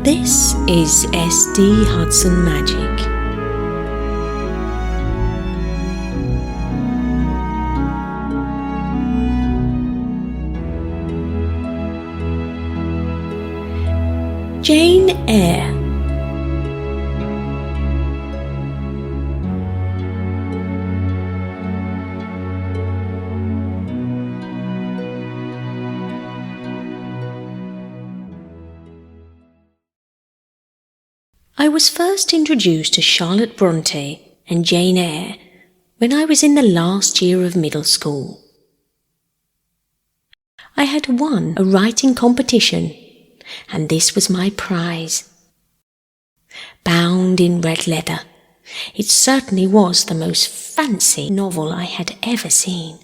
This is SD Hudson Magic. Jane Eyre. I was first introduced to Charlotte Brontë and Jane Eyre when I was in the last year of middle school. I had won a writing competition, and this was my prize. Bound in red leather, it certainly was the most fancy novel I had ever seen.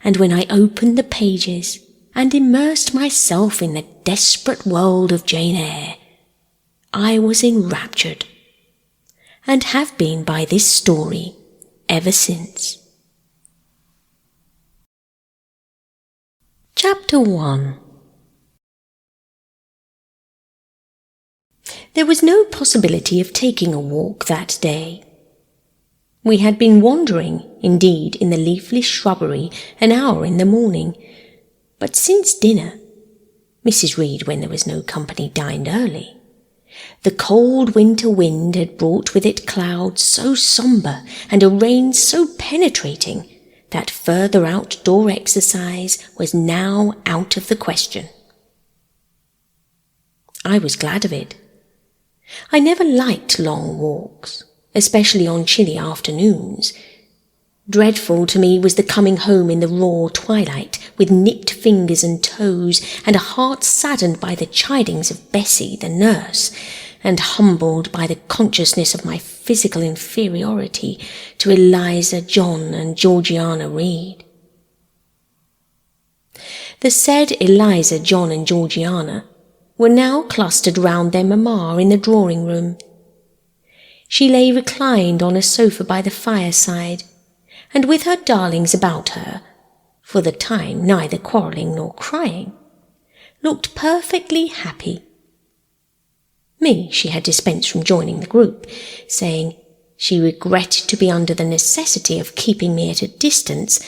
And when I opened the pages and immersed myself in the desperate world of Jane Eyre, I was enraptured, and have been by this story ever since. Chapter 1. There was no possibility of taking a walk that day. We had been wandering, indeed, in the leafless shrubbery an hour in the morning, but since dinner, Mrs. Reed, when there was no company, dined early. The cold winter wind had brought with it clouds so sombre and a rain so penetrating that further outdoor exercise was now out of the question. I was glad of it. I never liked long walks, especially on chilly afternoons. Dreadful to me was the coming home in the raw twilight, with nipped fingers and toes, and a heart saddened by the chidings of Bessie, the nurse, and humbled by the consciousness of my physical inferiority to Eliza, John, and Georgiana Reed. The said Eliza, John, and Georgiana were now clustered round their mamma in the drawing-room. She lay reclined on a sofa by the fireside, and with her darlings about her, for the time neither quarrelling nor crying, looked perfectly happy. Me she had dispensed from joining the group, saying she regretted to be under the necessity of keeping me at a distance,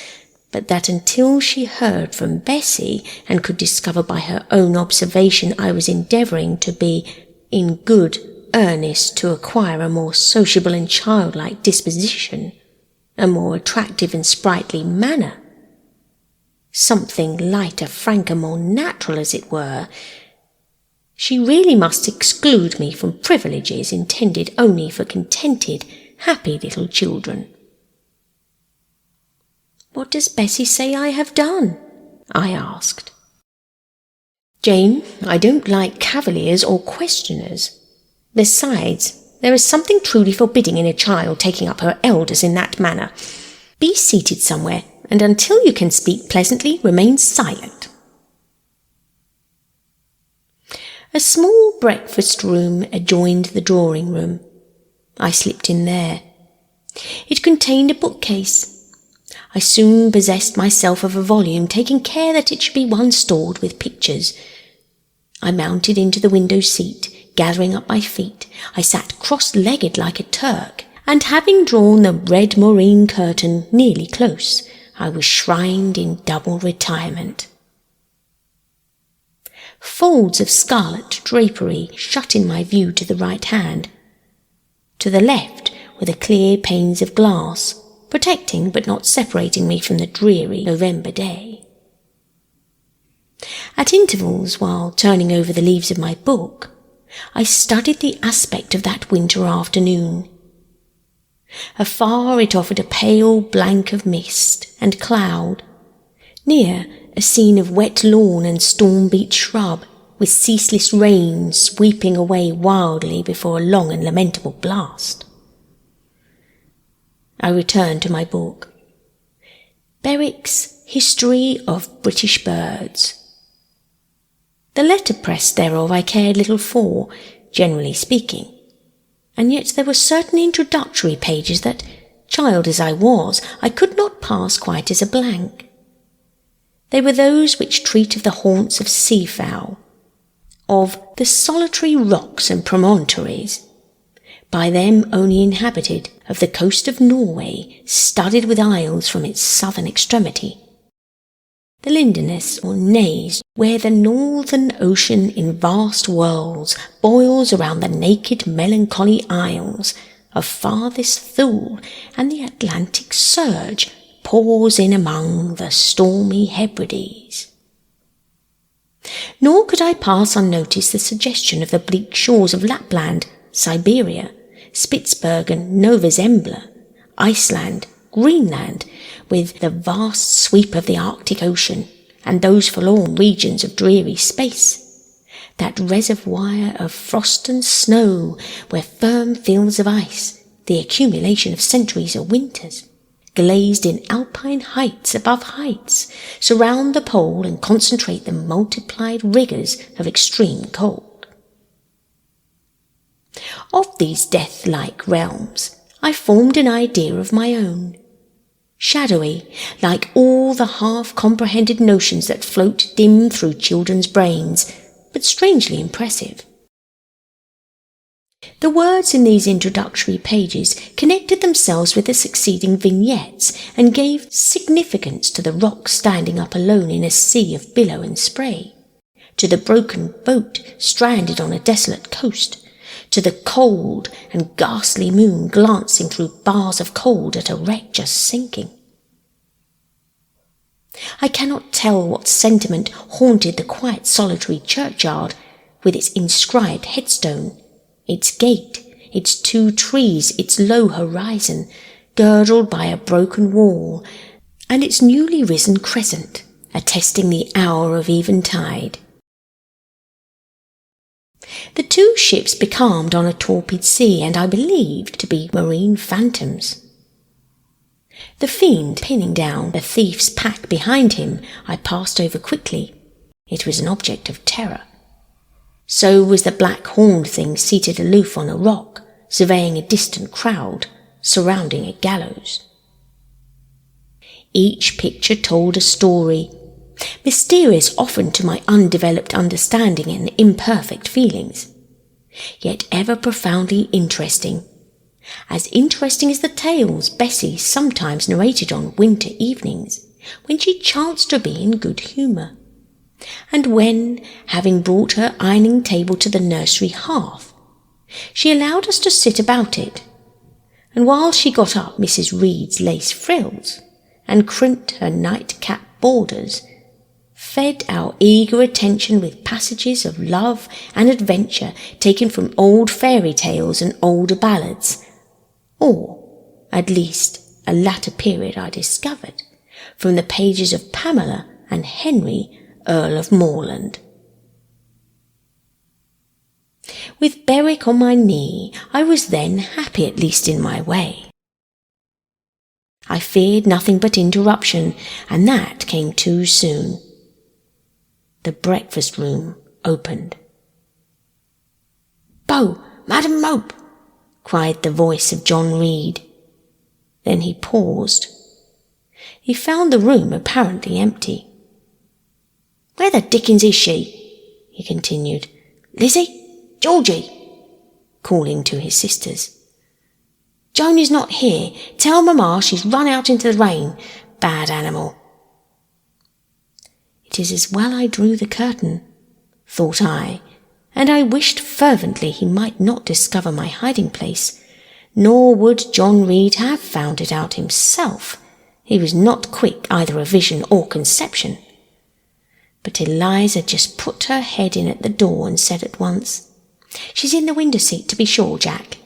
but that until she heard from Bessie and could discover by her own observation I was endeavouring to be in good earnest to acquire a more sociable and childlike disposition, a more attractive and sprightly manner, something lighter, franker, more natural, as it were, she really must exclude me from privileges intended only for contented, happy little children. "What does Bessie say I have done?" I asked. "Jane, I don't like cavaliers or questioners. Besides, there is something truly forbidding in a child taking up her elders in that manner. Be seated somewhere, and until you can speak pleasantly, remain silent." A small breakfast room adjoined the drawing-room. I slipped in there. It contained a bookcase. I soon possessed myself of a volume, taking care that it should be one stored with pictures. I mounted into the window seat. Gathering up my feet, I sat cross-legged like a Turk, and having drawn the red moreen curtain nearly close, I was shrined in double retirement. Folds of scarlet drapery shut in my view to the right hand. To the left were the clear panes of glass, protecting but not separating me from the dreary November day. At intervals, while turning over the leaves of my book, I studied the aspect of that winter afternoon. Afar it offered a pale blank of mist and cloud. Near, a scene of wet lawn and storm-beat shrub, with ceaseless rain sweeping away wildly before a long and lamentable blast. I returned to my book. Berwick's History of British Birds. The letterpress thereof I cared little for, generally speaking, and yet there were certain introductory pages that, child as I was, I could not pass quite as a blank. They were those which treat of the haunts of seafowl, of the solitary rocks and promontories, by them only inhabited, of the coast of Norway, studded with isles from its southern extremity, the Lindeness or Naze, where the northern ocean in vast whirls boils around the naked melancholy isles of farthest Thule, and the Atlantic surge pours in among the stormy Hebrides. Nor could I pass unnoticed the suggestion of the bleak shores of Lapland, Siberia, Spitzbergen, Nova Zembla, Iceland, Greenland, with the vast sweep of the Arctic Ocean, and those forlorn regions of dreary space, that reservoir of frost and snow, where firm fields of ice, the accumulation of centuries of winters, glazed in alpine heights above heights, surround the pole and concentrate the multiplied rigours of extreme cold. Of these death-like realms I formed an idea of my own, shadowy, like all the half-comprehended notions that float dim through children's brains, but strangely impressive. The words in these introductory pages connected themselves with the succeeding vignettes and gave significance to the rock standing up alone in a sea of billow and spray, to the broken boat stranded on a desolate coast, to the cold and ghastly moon glancing through bars of cold at a wreck just sinking. I cannot tell what sentiment haunted the quiet solitary churchyard, with its inscribed headstone, its gate, its 2 trees, its low horizon, girdled by a broken wall, and its newly risen crescent, attesting the hour of eventide. The 2 ships becalmed on a torpid sea, and I believed to be marine phantoms. The fiend pinning down the thief's pack behind him I passed over quickly. It was an object of terror. So was the black horned thing seated aloof on a rock, surveying a distant crowd surrounding a gallows. Each picture told a story, mysterious often to my undeveloped understanding and imperfect feelings, yet ever profoundly interesting as the tales Bessie sometimes narrated on winter evenings, when she chanced to be in good humour, and when, having brought her ironing table to the nursery hearth, she allowed us to sit about it, and while she got up Mrs. Reed's lace frills, and crimped her nightcap borders, fed our eager attention with passages of love and adventure taken from old fairy tales and older ballads, or, at least, a latter period I discovered, from the pages of Pamela and Henry, Earl of Moreland. With Berwick on my knee, I was then happy, at least in my way. I feared nothing but interruption, and that came too soon. The breakfast room opened. "Bo, Madam Mope!" cried the voice of John Reed. Then he paused. He found the room apparently empty. "Where the dickens is she?" he continued. "Lizzie? Georgie?" calling to his sisters. "Joan is not here. Tell Mamma she's run out into the rain. Bad animal." It is as well I drew the curtain, thought I, and I wished fervently he might not discover my hiding place, nor would John Reed have found it out himself. He was not quick either of vision or conception. But Eliza just put her head in at the door and said at once, "She's in the window seat, to be sure, Jack."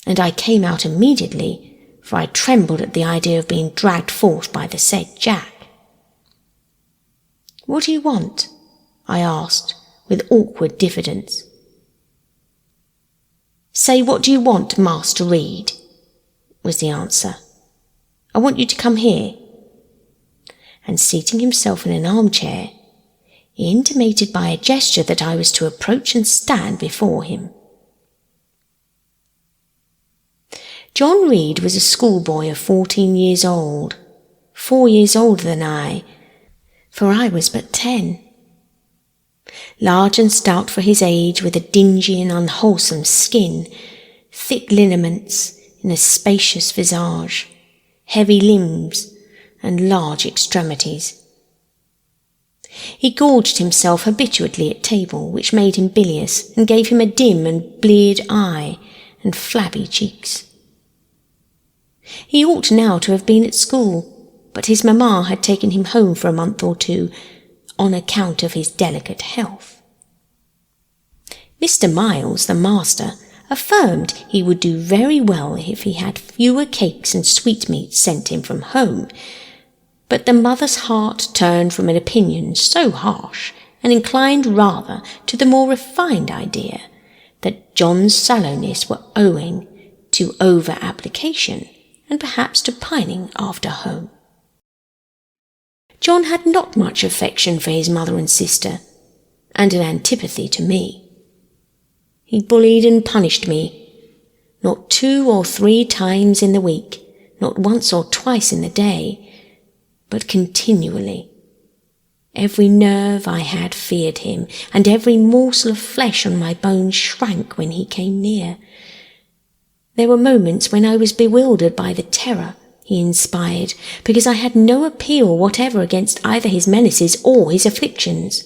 And I came out immediately, for I trembled at the idea of being dragged forth by the said Jack. "What do you want?" I asked, with awkward diffidence. "Say, what do you want, Master Reed?" was the answer. "I want you to come here." And seating himself in an armchair, he intimated by a gesture that I was to approach and stand before him. John Reed was a schoolboy of 14 years old, 4 years older than I, for I was but 10. Large and stout for his age, with a dingy and unwholesome skin, thick lineaments in a spacious visage, heavy limbs, and large extremities. He gorged himself habitually at table, which made him bilious and gave him a dim and bleared eye and flabby cheeks. He ought now to have been at school, but his mamma had taken him home for a month or two on account of his delicate health. Mr. Miles, the master, affirmed he would do very well if he had fewer cakes and sweetmeats sent him from home, but the mother's heart turned from an opinion so harsh and inclined rather to the more refined idea that John's sallowness were owing to over-application and perhaps to pining after home. John had not much affection for his mother and sister, and an antipathy to me. He bullied and punished me, not 2 or 3 times in the week, not once or twice in the day, but continually. Every nerve I had feared him, and every morsel of flesh on my bones shrank when he came near. There were moments when I was bewildered by the terror he inspired, because I had no appeal whatever against either his menaces or his afflictions.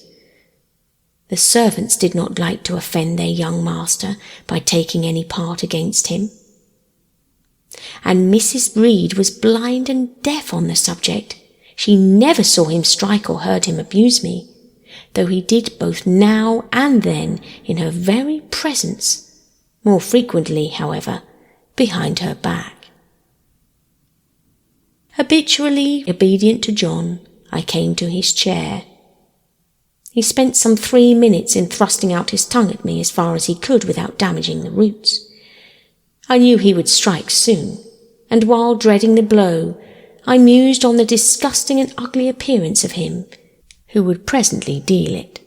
The servants did not like to offend their young master by taking any part against him. And Mrs. Reed was blind and deaf on the subject. She never saw him strike or heard him abuse me, though he did both now and then in her very presence, more frequently, however, behind her back. Habitually obedient to John, I came to his chair. He spent some 3 minutes in thrusting out his tongue at me as far as he could without damaging the roots. I knew he would strike soon, and while dreading the blow, I mused on the disgusting and ugly appearance of him who would presently deal it.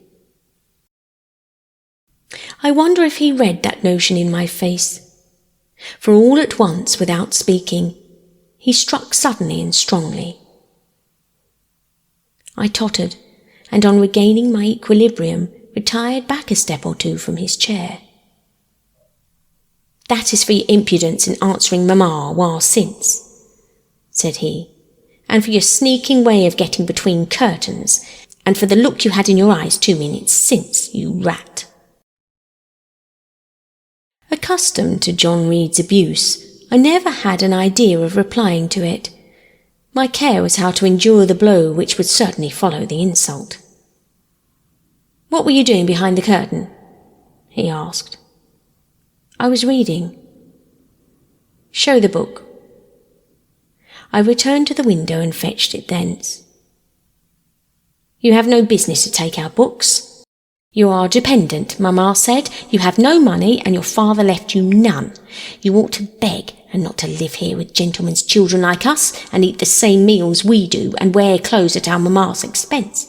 I wonder if he read that notion in my face, for all at once, without speaking, he struck suddenly and strongly. I tottered, and on regaining my equilibrium, retired back a step or 2 from his chair. "That is for your impudence in answering mamma while since," said he, "and for your sneaking way of getting between curtains, and for the look you had in your eyes 2 minutes since, you rat." Accustomed to John Reed's abuse, I never had an idea of replying to it. My care was how to endure the blow which would certainly follow the insult. "What were you doing behind the curtain?" he asked. "I was reading." "Show the book." I returned to the window and fetched it thence. "You have no business to take our books. You are dependent, mamma said. You have no money, and your father left you none. You ought to beg, and not to live here with gentlemen's children like us, and eat the same meals we do, and wear clothes at our mamma's expense.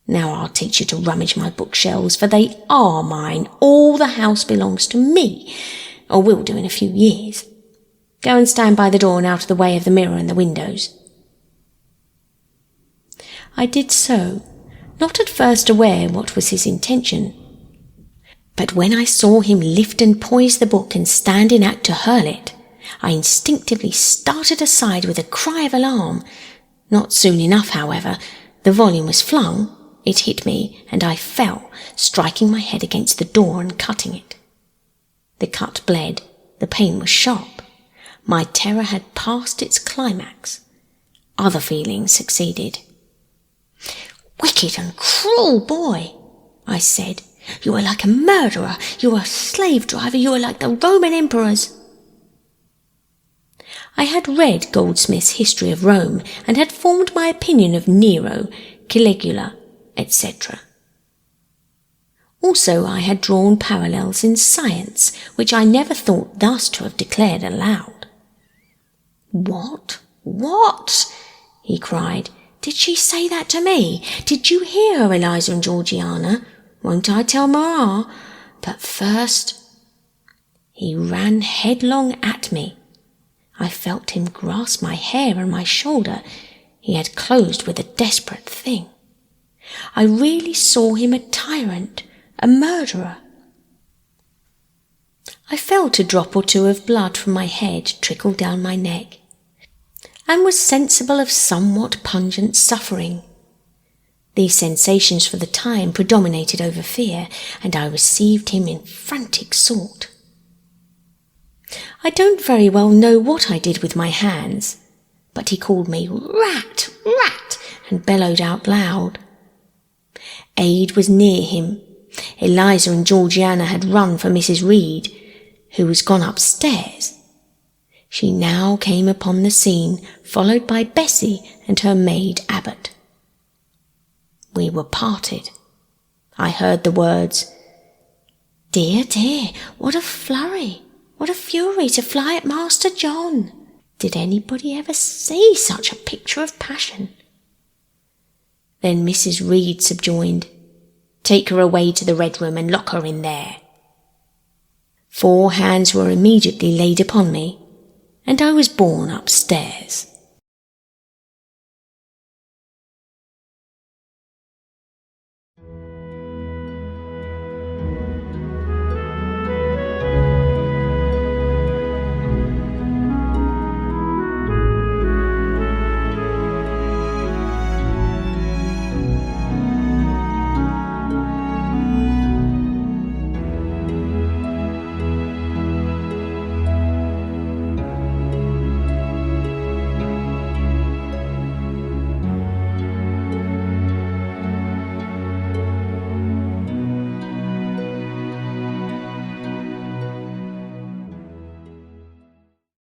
Now I'll teach you to rummage my bookshelves, for they are mine. All the house belongs to me, or will do in a few years. Go and stand by the door and out of the way of the mirror and the windows." I did so, not at first aware what was his intention. But when I saw him lift and poise the book and stand in act to hurl it, I instinctively started aside with a cry of alarm. Not soon enough, however. The volume was flung, it hit me, and I fell, striking my head against the door and cutting it. The cut bled, the pain was sharp. My terror had passed its climax. Other feelings succeeded. "Wicked and cruel boy," I said. "You are like a murderer, you are a slave driver, you are like the Roman emperors." I had read Goldsmith's History of Rome, and had formed my opinion of Nero, Caligula, etc. Also I had drawn parallels in science, which I never thought thus to have declared aloud. "What? What?" he cried. "Did she say that to me? Did you hear her, Eliza and Georgiana? Won't I tell mamma? But first—" He ran headlong at me. I felt him grasp my hair and my shoulder. He had closed with a desperate thing. I really saw him a tyrant, a murderer. I felt a drop or two of blood from my head trickle down my neck, and was sensible of somewhat pungent suffering. These sensations for the time predominated over fear, and I received him in frantic sort. I don't very well know what I did with my hands, but he called me "Rat, rat," and bellowed out loud. Aid was near him. Eliza and Georgiana had run for Mrs. Reed, who was gone upstairs. She now came upon the scene, followed by Bessie and her maid Abbott. We were parted. I heard the words, "Dear, dear, what a flurry, what a fury to fly at Master John! Did anybody ever see such a picture of passion?" Then Mrs. Reed subjoined, "Take her away to the Red Room and lock her in there." 4 hands were immediately laid upon me, and I was borne upstairs.